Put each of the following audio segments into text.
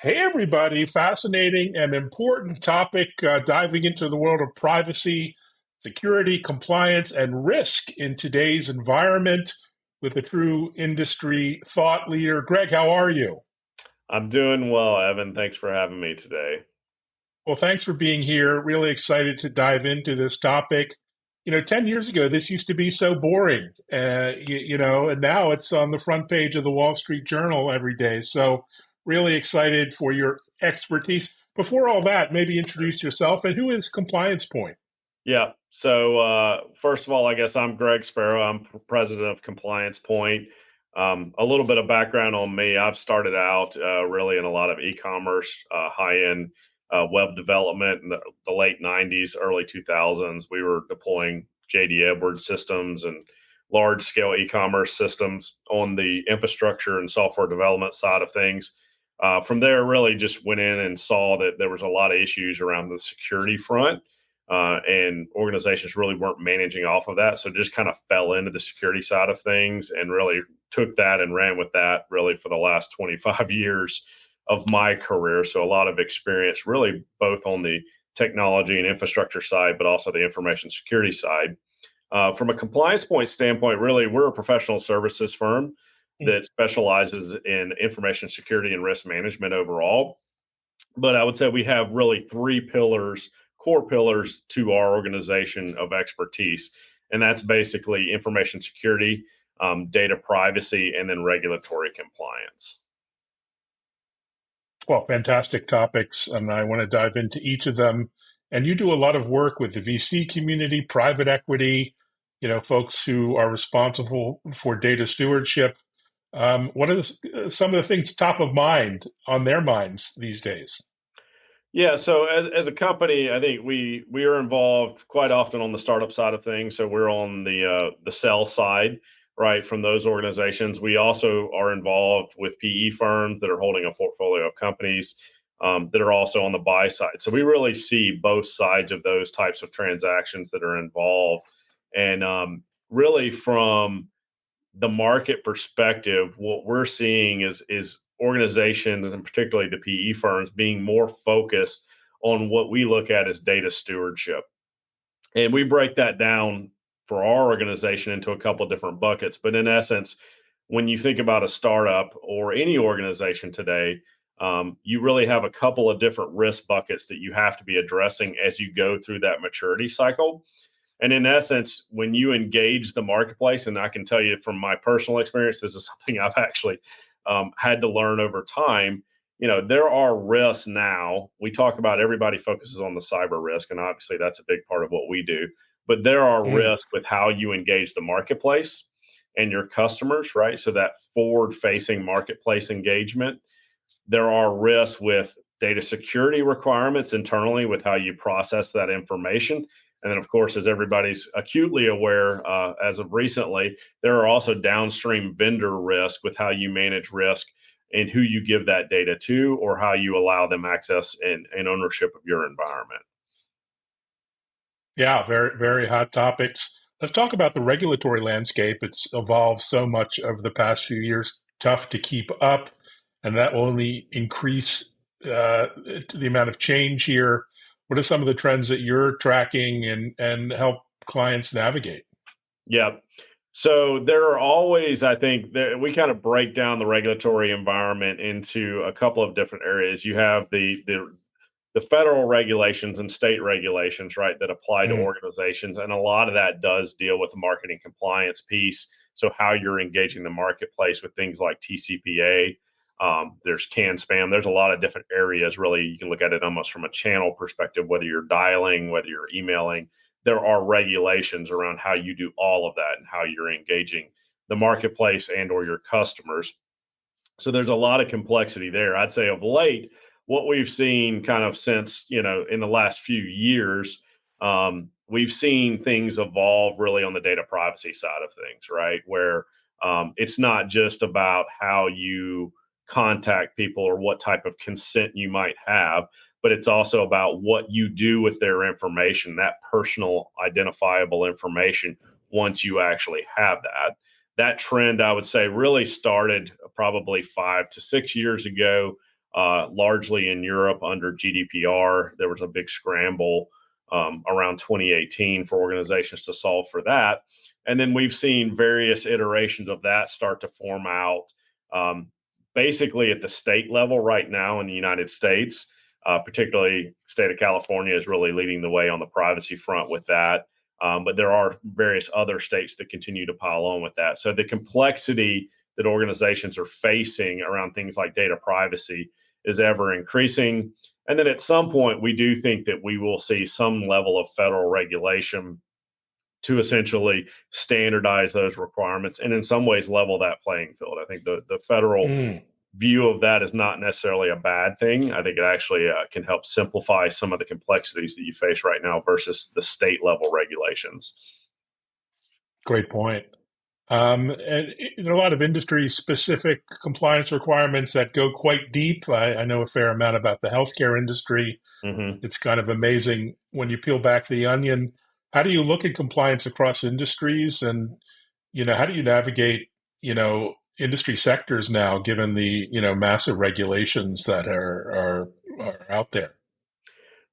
Hey, everybody. Fascinating and important topic diving into the world of privacy, security, compliance, and risk in today's environment with a true industry thought leader. Greg, how are you? I'm doing well, Evan. Thanks for having me today. Well, thanks for being here. Really excited to dive into this topic. 10 years ago, this used to be so boring, and now it's on the front page of the Wall Street Journal every day. So, really excited for your expertise. Before all that, maybe introduce yourself and who is Compliance Point? Yeah. First of all, I guess I'm Greg Sparrow. I'm president of CompliancePoint. A little bit of background on me. I've started out really in a lot of e-commerce, high-end web development in the late 90s, early 2000s. We were deploying JD Edwards systems and large-scale e-commerce systems on the infrastructure and software development side of things. From there, really just went in and saw that there was a lot of issues around the security front, and organizations really weren't managing off of that. So just kind of fell into the security side of things and really took that and ran with that really for the last 25 years of my career. So a lot of experience really both on the technology and infrastructure side, but also the information security side. From a compliance point standpoint, really, we're a professional services firm that specializes in information security and risk management overall. But I would say we have really three pillars, core pillars to our organization of expertise. And that's basically information security, data privacy, and then regulatory compliance. Well, fantastic topics, and I want to dive into each of them. And you do a lot of work with the VC community, private equity, folks who are responsible for data stewardship. What are some of the things top of mind on their minds these days? Yeah, so as a company, I think we are involved quite often on the startup side of things. So we're on the sell side, right, from those organizations. We also are involved with PE firms that are holding a portfolio of companies that are also on the buy side. So we really see both sides of those types of transactions that are involved, and really from the market perspective, what we're seeing is organizations and particularly the PE firms being more focused on what we look at as data stewardship. And we break that down for our organization into a couple of different buckets. But in essence, when you think about a startup or any organization today, you really have a couple of different risk buckets that you have to be addressing as you go through that maturity cycle. And in essence, when you engage the marketplace, and I can tell you from my personal experience, this is something I've actually had to learn over time. There are risks now. We talk about everybody focuses on the cyber risk, and obviously that's a big part of what we do. But there are Mm. risks with how you engage the marketplace and your customers, right? So that forward-facing marketplace engagement. There are risks with data security requirements internally with how you process that information. And then, of course, as everybody's acutely aware, as of recently, there are also downstream vendor risk with how you manage risk and who you give that data to or how you allow them access and ownership of your environment. Yeah, very, very hot topics. Let's talk about the regulatory landscape. It's evolved so much over the past few years, tough to keep up, and that will only increase the amount of change here. What are some of the trends that you're tracking and help clients navigate? Yeah. So there are always, I think, we kind of break down the regulatory environment into a couple of different areas. You have the federal regulations and state regulations, right, that apply to Mm. organizations. And a lot of that does deal with the marketing compliance piece. So, how you're engaging the marketplace with things like TCPA. There's CAN spam. There's a lot of different areas, really. You can look at it almost from a channel perspective, whether you're dialing, whether you're emailing. There are regulations around how you do all of that and how you're engaging the marketplace and or your customers. So there's a lot of complexity there. I'd say of late, what we've seen kind of since, in the last few years, we've seen things evolve really on the data privacy side of things, right? Where it's not just about how you contact people or what type of consent you might have, but it's also about what you do with their information, that personal identifiable information once you actually have that. That trend, I would say, really started probably 5 to 6 years ago. largely in Europe under GDPR. There was a big scramble around 2018 for organizations to solve for that. And then we've seen various iterations of that start to form out basically at the state level right now in the United States. Particularly, state of California is really leading the way on the privacy front with that. But there are various other states that continue to pile on with that. So the complexity that organizations are facing around things like data privacy is ever increasing. And then at some point, we do think that we will see some level of federal regulation to essentially standardize those requirements and in some ways level that playing field. I think the federal view of that is not necessarily a bad thing. I think it actually can help simplify some of the complexities that you face right now versus the state level regulations. Great point. And there are a lot of industry specific compliance requirements that go quite deep. I know a fair amount about the healthcare industry. Mm-hmm. It's kind of amazing when you peel back the onion. How do you look at compliance across industries, and how do you navigate industry sectors now, given the massive regulations that are out there?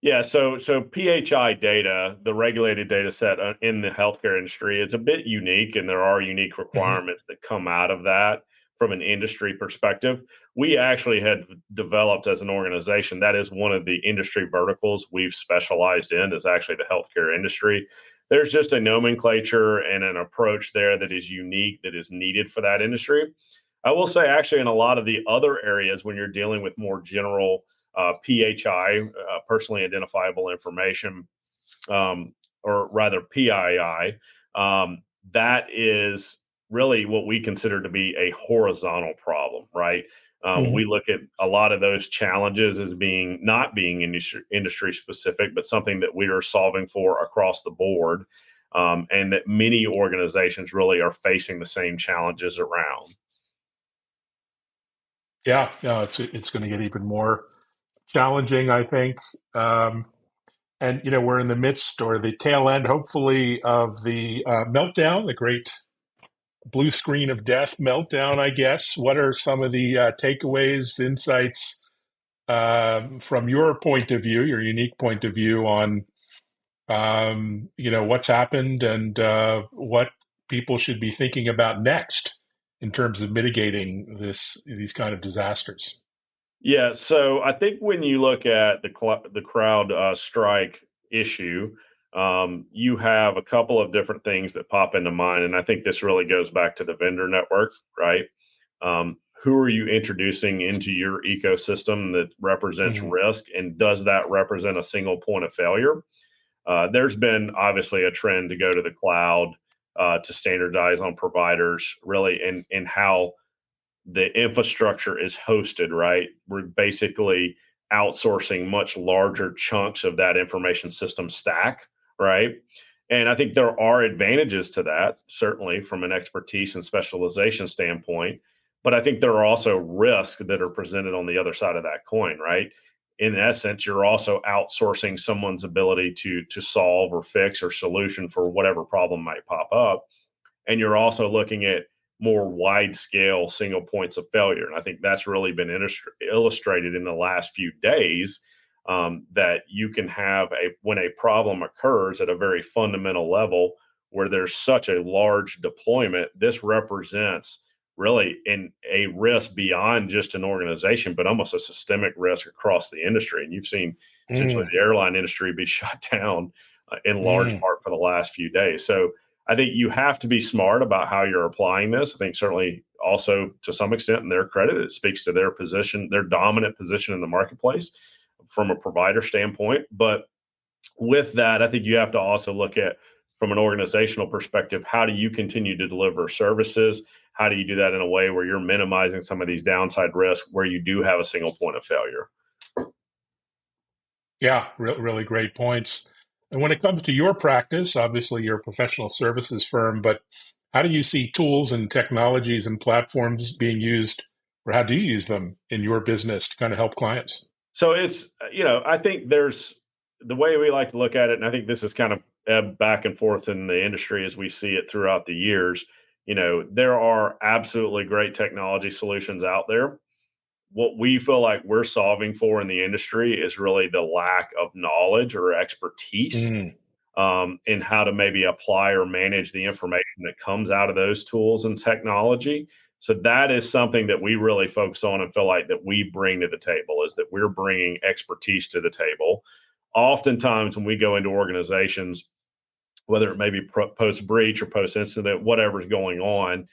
Yeah, so PHI data, the regulated data set in the healthcare industry, is a bit unique, and there are unique Hmm. requirements that come out of that from an industry perspective. We actually had developed as an organization, that is one of the industry verticals we've specialized in, is actually the healthcare industry. There's just a nomenclature and an approach there that is unique, that is needed for that industry. I will say, actually, in a lot of the other areas, when you're dealing with more general PHI, personally identifiable information, or rather PII, that is really what we consider to be a horizontal problem, right? We Hmm. look at a lot of those challenges as being not being industry specific, but something that we are solving for across the board, and that many organizations really are facing the same challenges around. Yeah, no, it's going to get even more challenging, I think. Um, and we're in the midst or the tail end, hopefully, of the meltdown, the great blue screen of death meltdown, I guess. What are some of the takeaways, insights from your point of view, your unique point of view on what's happened and what people should be thinking about next in terms of mitigating these kind of disasters? Yeah, so I think when you look at the crowd strike issue, you have a couple of different things that pop into mind, and I think this really goes back to the vendor network, right? Who are you introducing into your ecosystem that represents Hmm. risk, and does that represent a single point of failure? There's been obviously a trend to go to the cloud, to standardize on providers, really, and how the infrastructure is hosted, right? We're basically outsourcing much larger chunks of that information system stack, right? And I think there are advantages to that, certainly from an expertise and specialization standpoint. But I think there are also risks that are presented on the other side of that coin, right? In essence, you're also outsourcing someone's ability to solve or fix or solution for whatever problem might pop up, and you're also looking at more wide scale single points of failure. And I think that's really been illustrated in the last few days, that you can have when a problem occurs at a very fundamental level where there's such a large deployment, this represents really in a risk beyond just an organization, but almost a systemic risk across the industry. And you've seen essentially Mm, the airline industry be shut down in large mm. part for the last few days. So I think you have to be smart about how you're applying this. I think certainly also to some extent, in their credit, it speaks to their position, their dominant position in the marketplace from a provider standpoint. But with that, I think you have to also look at, from an organizational perspective, how do you continue to deliver services? How do you do that in a way where you're minimizing some of these downside risks where you do have a single point of failure? Yeah, really great points. And when it comes to your practice, obviously you're a professional services firm, but how do you see tools and technologies and platforms being used, or how do you use them in your business to kind of help clients? So it's, I think there's the way we like to look at it, and I think this is kind of ebbed back and forth in the industry as we see it throughout the years. There are absolutely great technology solutions out there. what we feel like we're solving for in the industry is really the lack of knowledge or expertise Mm. in how to maybe apply or manage the information that comes out of those tools and technology. So that is something that we really focus on and feel like that we bring to the table, is that we're bringing expertise to the table. Oftentimes when we go into organizations, whether it may be post breach or post incident, whatever's going on,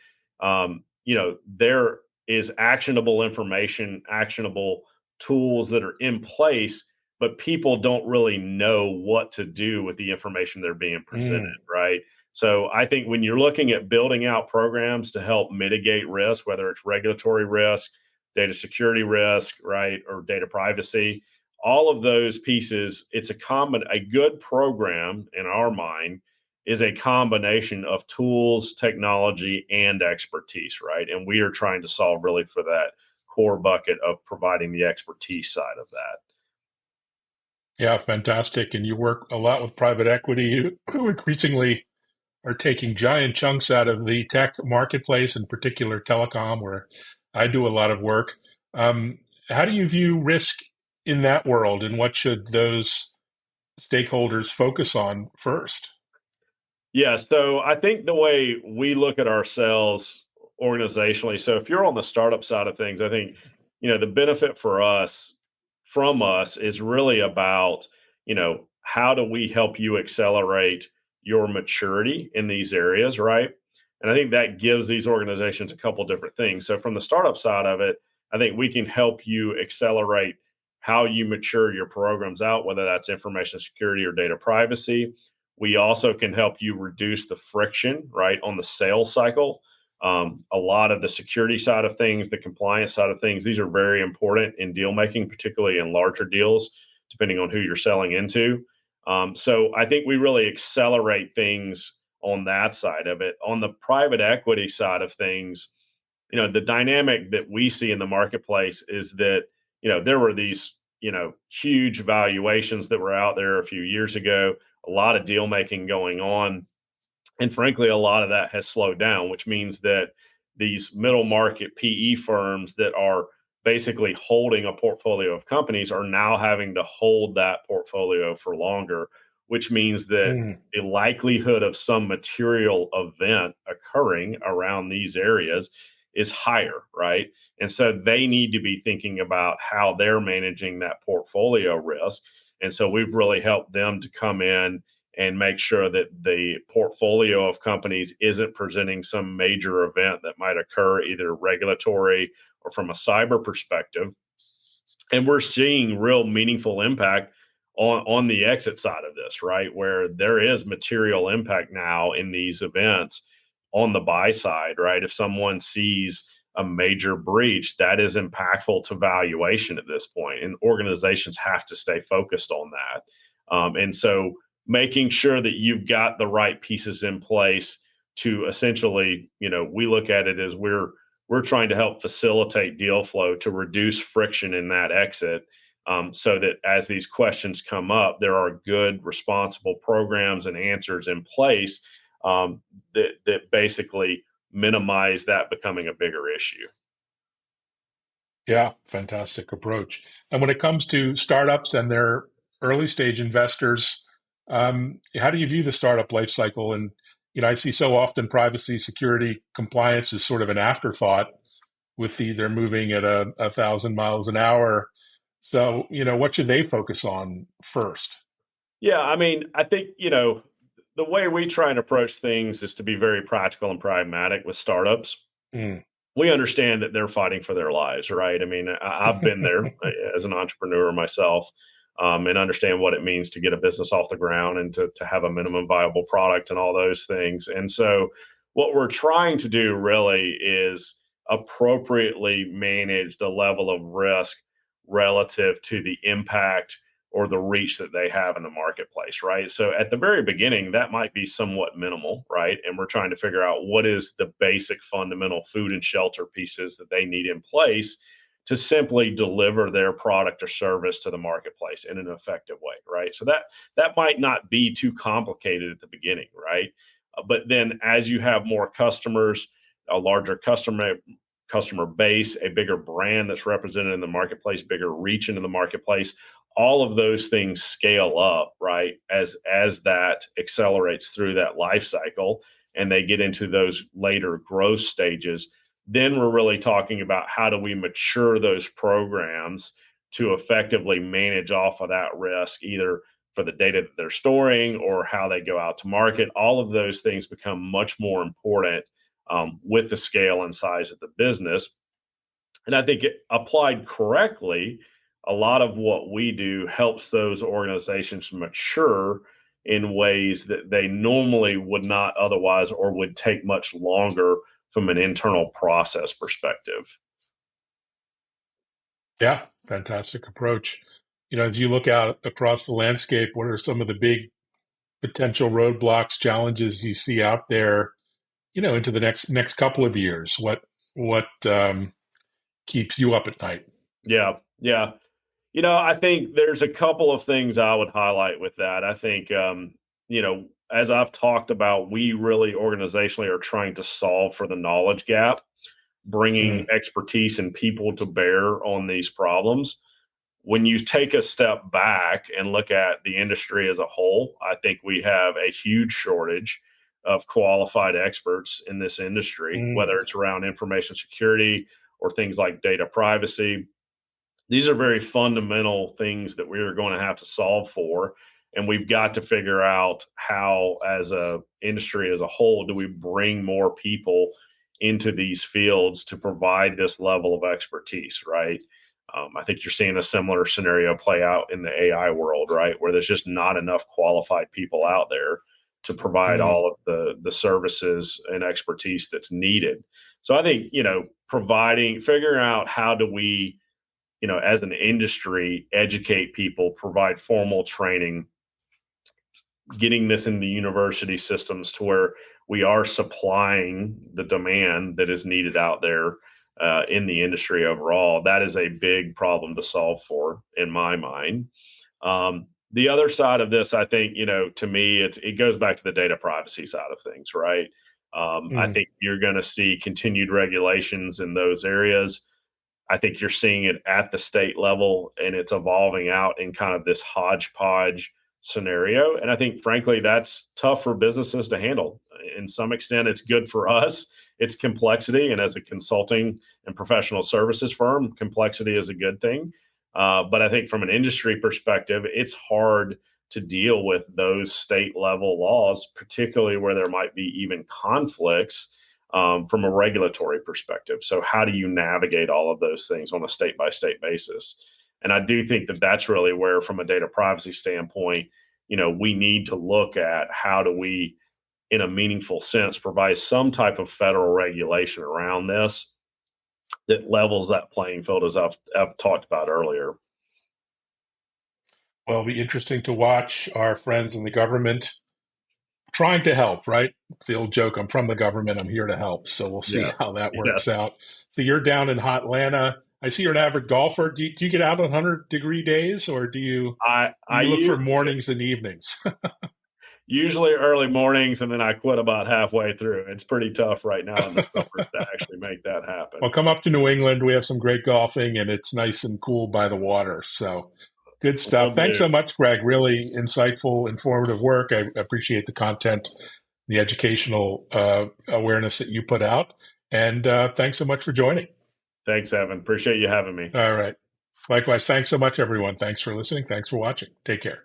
there is actionable information, actionable tools that are in place, but people don't really know what to do with the information they're being presented, Mm. right? So I think when you're looking at building out programs to help mitigate risk, whether it's regulatory risk, data security risk, right, or data privacy, all of those pieces, it's a good program in our mind is a combination of tools, technology, and expertise, right? And we are trying to solve really for that core bucket of providing the expertise side of that. Yeah, fantastic. And you work a lot with private equity, who increasingly are taking giant chunks out of the tech marketplace, in particular telecom, where I do a lot of work. How do you view risk in that world, and what should those stakeholders focus on first? Yeah, so I think the way we look at ourselves organizationally, so if you're on the startup side of things, I think, the benefit for us from us is really about, how do we help you accelerate your maturity in these areas, right? And I think that gives these organizations a couple different things. So from the startup side of it, I think we can help you accelerate how you mature your programs out, whether that's information security or data privacy. We also can help you reduce the friction, right, on the sales cycle. A lot of the security side of things, the compliance side of things, these are very important in deal making, particularly in larger deals, depending on who you're selling into. So I think we really accelerate things on that side of it. On the private equity side of things, the dynamic that we see in the marketplace is that, there were these, huge valuations that were out there a few years ago, a lot of deal making going on. And frankly, a lot of that has slowed down, which means that these middle market PE firms that are basically holding a portfolio of companies are now having to hold that portfolio for longer, which means that Mm. the likelihood of some material event occurring around these areas is higher, right? And so they need to be thinking about how they're managing that portfolio risk. And so we've really helped them to come in and make sure that the portfolio of companies isn't presenting some major event that might occur, either regulatory or from a cyber perspective. And we're seeing real meaningful impact on the exit side of this, right? Where there is material impact now in these events on the buy side, right? If someone sees a major breach, that is impactful to valuation at this point, and organizations have to stay focused on that. And so making sure that you've got the right pieces in place to essentially, we look at it as we're trying to help facilitate deal flow to reduce friction in that exit, so that as these questions come up, there are good, responsible programs and answers in place, that basically minimize that becoming a bigger issue. Yeah, fantastic approach. And when it comes to startups and their early stage investors, how do you view the startup life cycle? And I see so often privacy, security, compliance is sort of an afterthought, with they're moving at 1,000 miles an hour. So what should they focus on first? Yeah, I mean, I think, the way we try and approach things is to be very practical and pragmatic with startups. Mm. We understand that they're fighting for their lives, right? I mean, I've been there as an entrepreneur myself, and understand what it means to get a business off the ground and to have a minimum viable product and all those things. And so, what we're trying to do really is appropriately manage the level of risk relative to the impact or the reach that they have in the marketplace, right? So at the very beginning, that might be somewhat minimal, right? And we're trying to figure out what is the basic fundamental food and shelter pieces that they need in place to simply deliver their product or service to the marketplace in an effective way, right? So that might not be too complicated at the beginning, right? But then as you have more customers, a larger customer customer base, a bigger brand that's represented in the marketplace, bigger reach into the marketplace. All of those things scale up, right, as that accelerates through that life cycle and they get into those later growth stages. Then we're really talking about how do we mature those programs to effectively manage off of that risk, either for the data that they're storing or how they go out to market. All of those things become much more important with the scale and size of the business. And I think it, applied correctly, a lot of what we do helps those organizations mature in ways that they normally would not otherwise or would take much longer from an internal process perspective. Yeah, fantastic approach. As you look out across the landscape, what are some of the big potential roadblocks, challenges you see out there, into the next couple of years? What keeps you up at night? Yeah, yeah. I think there's a couple of things I would highlight with that. I think, as I've talked about, we really organizationally are trying to solve for the knowledge gap, bringing expertise and people to bear on these problems. When you take a step back and look at the industry as a whole, I think we have a huge shortage of qualified experts in this industry, whether it's around information security or things like data privacy. These are very fundamental things that we are going to have to solve for. And we've got to figure out how, as a industry as a whole, do we bring more people into these fields to provide this level of expertise, right? I think you're seeing a similar scenario play out in the AI world, right? Where there's just not enough qualified people out there to provide all of the services and expertise that's needed. So I think, figuring out how do we, as an industry, educate people, provide formal training, getting this in the university systems to where we are supplying the demand that is needed out there in the industry overall. That is a big problem to solve for, in my mind. The other side of this, I think, to me, it goes back to the data privacy side of things, right? I think you're going to see continued regulations in those areas. I think you're seeing it at the state level, and it's evolving out in kind of this hodgepodge scenario. And I think, frankly, that's tough for businesses to handle. In some extent, it's good for us. It's complexity. And as a consulting and professional services firm, complexity is a good thing. But I think from an industry perspective, it's hard to deal with those state level laws, particularly where there might be even conflicts from a regulatory perspective. So how do you navigate all of those things on a state by state basis? And I do think that that's really where, from a data privacy standpoint, we need to look at how do we, in a meaningful sense, provide some type of federal regulation around this that levels that playing field, as I've talked about earlier. Well, it'll be interesting to watch our friends in the government trying to help, right? It's the old joke, I'm from the government, I'm here to help. So we'll see how that works out. So you're down in hot Atlanta. I see you're an avid golfer. Do you get out on 100-degree days, or do you look for mornings and evenings? Usually early mornings, and then I quit about halfway through. It's pretty tough right now in the summer to actually make that happen. Well, come up to New England. We have some great golfing, and it's nice and cool by the water. So good stuff. Thanks so much, Greg. Really insightful, informative work. I appreciate the content, the educational awareness that you put out. And thanks so much for joining. Thanks, Evan. Appreciate you having me. All right. Likewise. Thanks so much, everyone. Thanks for listening. Thanks for watching. Take care.